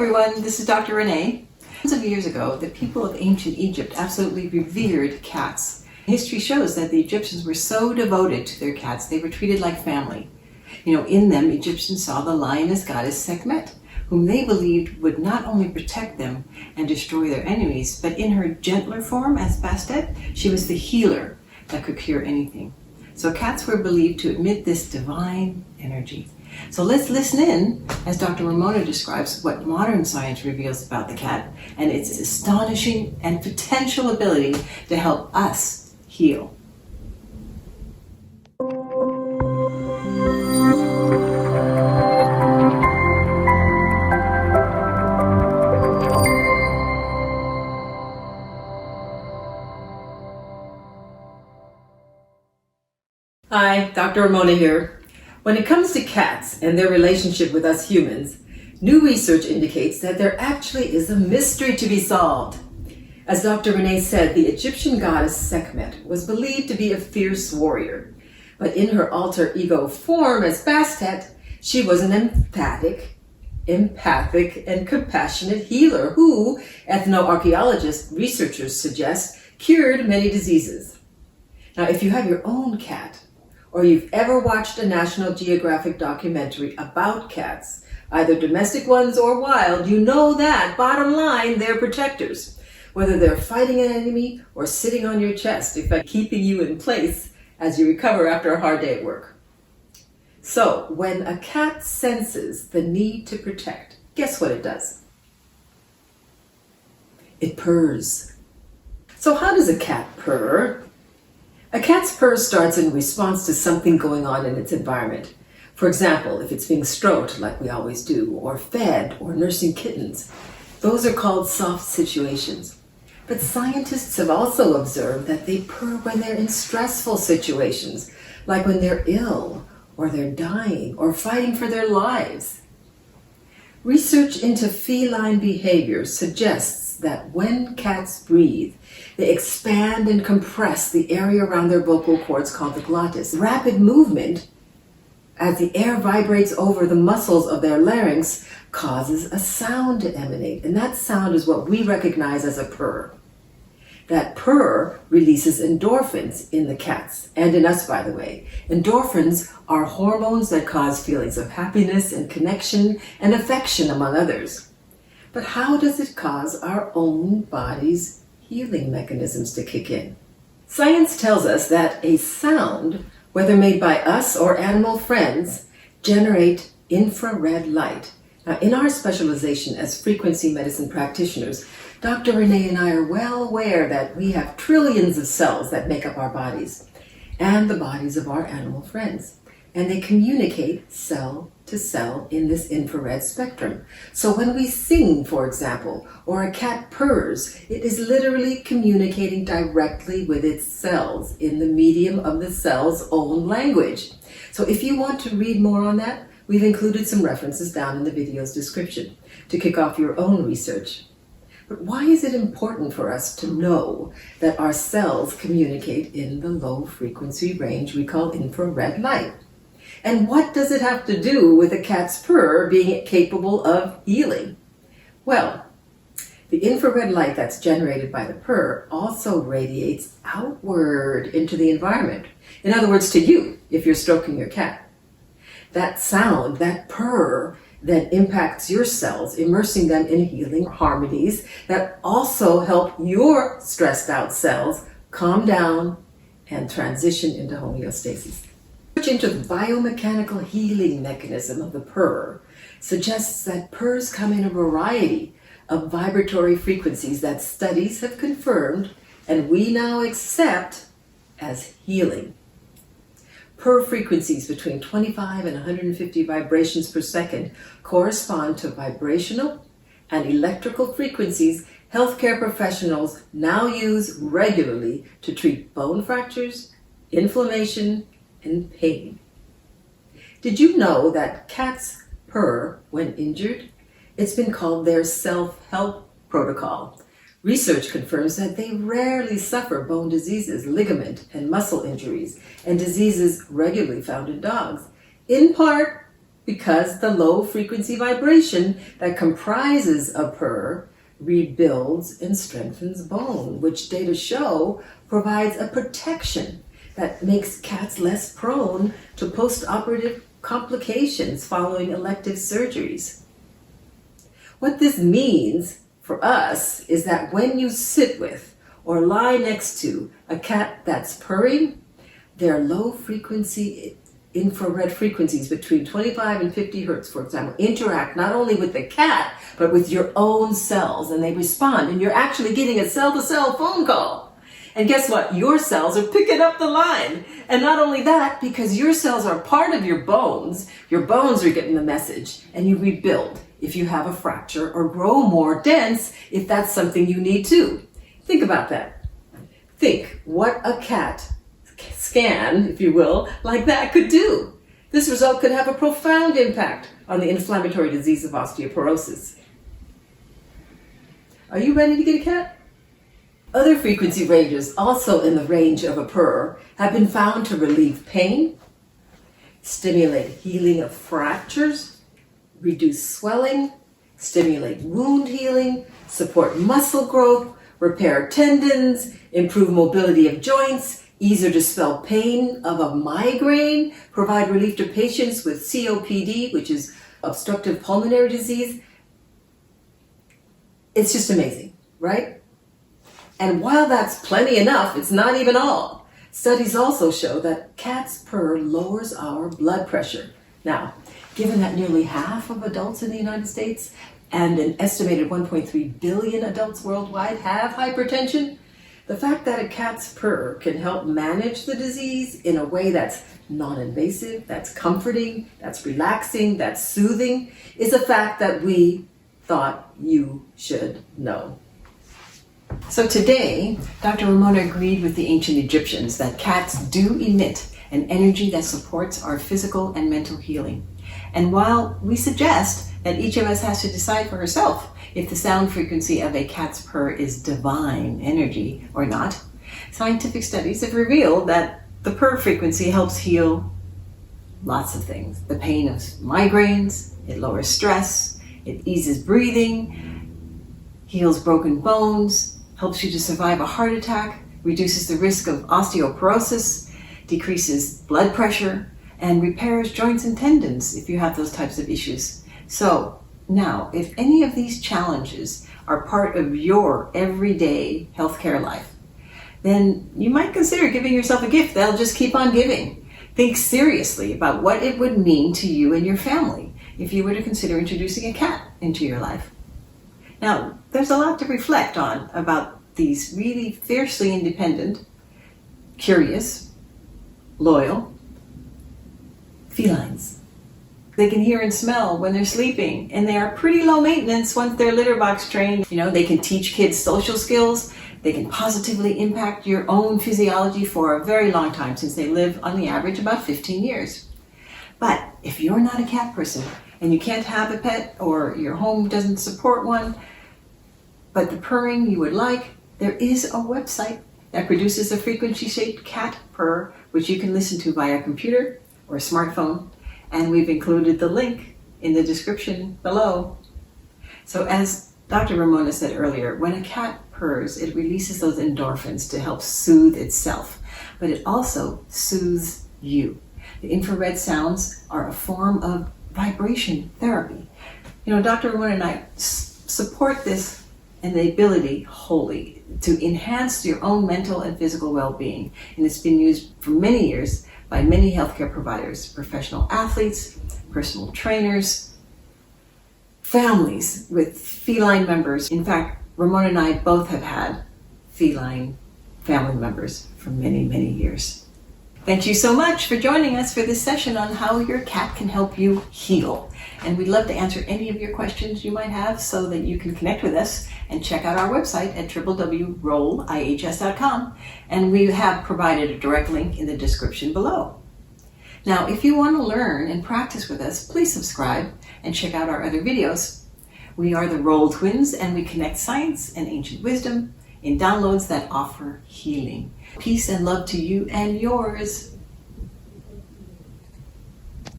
everyone, this is Dr. Renee. Hundreds of years ago, the people of ancient Egypt absolutely revered cats. History shows that the Egyptians were so devoted to their cats, they were treated like family. In them, Egyptians saw the lioness goddess Sekhmet, whom they believed would not only protect them and destroy their enemies, but in her gentler form as Bastet, she was the healer that could cure anything. So cats were believed to emit this divine energy. So let's listen in as Dr. Ramona describes what modern science reveals about the cat and its astonishing and potential ability to help us heal. Hi, Dr. Ramona here. When it comes to cats and their relationship with us humans, new research indicates that there actually is a mystery to be solved. As Dr. Renee said, the Egyptian goddess Sekhmet was believed to be a fierce warrior, but in her alter ego form as Bastet, she was an empathic, and compassionate healer who, ethnoarchaeologist researchers suggest, cured many diseases. Now, if you have your own cat, or you've ever watched a National Geographic documentary about cats, either domestic ones or wild, you know that, bottom line, they're protectors. Whether they're fighting an enemy or sitting on your chest, in fact, keeping you in place as you recover after a hard day at work. So, when a cat senses the need to protect, guess what it does? It purrs. So how does a cat purr? A cat's purr starts in response to something going on in its environment. For example, if it's being stroked, like we always do, or fed, or nursing kittens. Those are called soft situations. But scientists have also observed that they purr when they're in stressful situations, like when they're ill, or they're dying, or fighting for their lives. Research into feline behavior suggests that when cats breathe, they expand and compress the area around their vocal cords called the glottis. Rapid movement, as the air vibrates over the muscles of their larynx, causes a sound to emanate, and that sound is what we recognize as a purr. That purr releases endorphins in the cats, and in us, by the way. Endorphins are hormones that cause feelings of happiness and connection and affection, among others. But how does it cause our own body's healing mechanisms to kick in? Science tells us that a sound, whether made by us or animal friends, generate infrared light. Now, in our specialization as frequency medicine practitioners, Dr. Renee and I are well aware that we have trillions of cells that make up our bodies and the bodies of our animal friends. And they communicate cell to cell in this infrared spectrum. So when we sing, for example, or a cat purrs, it is literally communicating directly with its cells in the medium of the cell's own language. So if you want to read more on that, we've included some references down in the video's description to kick off your own research. But why is it important for us to know that our cells communicate in the low frequency range we call infrared light? And what does it have to do with a cat's purr being capable of healing? Well, the infrared light that's generated by the purr also radiates outward into the environment. In other words, to you, if you're stroking your cat. That sound, that purr, then impacts your cells, immersing them in healing harmonies that also help your stressed out cells calm down and transition into homeostasis. Research into the biomechanical healing mechanism of the purr suggests that purrs come in a variety of vibratory frequencies that studies have confirmed and we now accept as healing. Purr frequencies between 25 and 150 vibrations per second correspond to vibrational and electrical frequencies healthcare professionals now use regularly to treat bone fractures, inflammation, and pain. Did you know that cats purr when injured? It's been called their self-help protocol. Research confirms that they rarely suffer bone diseases, ligament and muscle injuries, and diseases regularly found in dogs, in part Because the low frequency vibration that comprises a purr rebuilds and strengthens bone, which data show provides a protection that makes cats less prone to post-operative complications following elective surgeries. What this means for us is that when you sit with or lie next to a cat that's purring, their low frequency infrared frequencies between 25 and 50 hertz, for example, interact not only with the cat, but with your own cells, and they respond, and you're actually getting a cell-to-cell phone call. And guess what? Your cells are picking up the line. And not only that, because your cells are part of your bones are getting the message, and you rebuild if you have a fracture or grow more dense if that's something you need to. Think about that. Think what a CAT scan, if you will, like that could do. This result could have a profound impact on the inflammatory disease of osteoporosis. Are you ready to get a cat? Other frequency ranges, also in the range of a purr, have been found to relieve pain, stimulate healing of fractures, reduce swelling, stimulate wound healing, support muscle growth, repair tendons, improve mobility of joints, ease or dispel pain of a migraine, provide relief to patients with COPD, which is obstructive pulmonary disease. It's just amazing, right? And while that's plenty enough, it's not even all. Studies also show that cat's purr lowers our blood pressure. Now, given that nearly half of adults in the United States and an estimated 1.3 billion adults worldwide have hypertension, the fact that a cat's purr can help manage the disease in a way that's non-invasive, that's comforting, that's relaxing, that's soothing, is a fact that we thought you should know. So today, Dr. Ramona agreed with the ancient Egyptians that cats do emit an energy that supports our physical and mental healing. And while we suggest that each of us has to decide for herself if the sound frequency of a cat's purr is divine energy or not, scientific studies have revealed that the purr frequency helps heal lots of things. The pain of migraines, it lowers stress, it eases breathing, heals broken bones, helps you to survive a heart attack, reduces the risk of osteoporosis, decreases blood pressure, and repairs joints and tendons if you have those types of issues. So now, if any of these challenges are part of your everyday healthcare life, then you might consider giving yourself a gift that'll just keep on giving. Think seriously about what it would mean to you and your family if you were to consider introducing a cat into your life. Now, there's a lot to reflect on about these really fiercely independent, curious, loyal felines. They can hear and smell when they're sleeping, and they are pretty low maintenance once they're litter box trained. They can teach kids social skills. They can positively impact your own physiology for a very long time, since they live on the average about 15 years. But if you're not a cat person and you can't have a pet, or your home doesn't support one, but the purring you would like, there is a website that produces a frequency-shaped cat purr, which you can listen to via computer or smartphone. And we've included the link in the description below. So as Dr. Ramona said earlier, when a cat purrs, it releases those endorphins to help soothe itself, but it also soothes you. The infrared sounds are a form of vibration therapy. Dr. Ramona and I support this and the ability wholly to enhance your own mental and physical well-being. And it's been used for many years by many healthcare providers, professional athletes, personal trainers, families with feline members. In fact, Ramona and I both have had feline family members for many, many years. Thank you so much for joining us for this session on how your cat can help you heal. And we'd love to answer any of your questions you might have so that you can connect with us and check out our website at www.rollihs.com. And we have provided a direct link in the description below. Now, if you want to learn and practice with us, please subscribe and check out our other videos. We are the Roll Twins, and we connect science and ancient wisdom in downloads that offer healing. Peace and love to you and yours.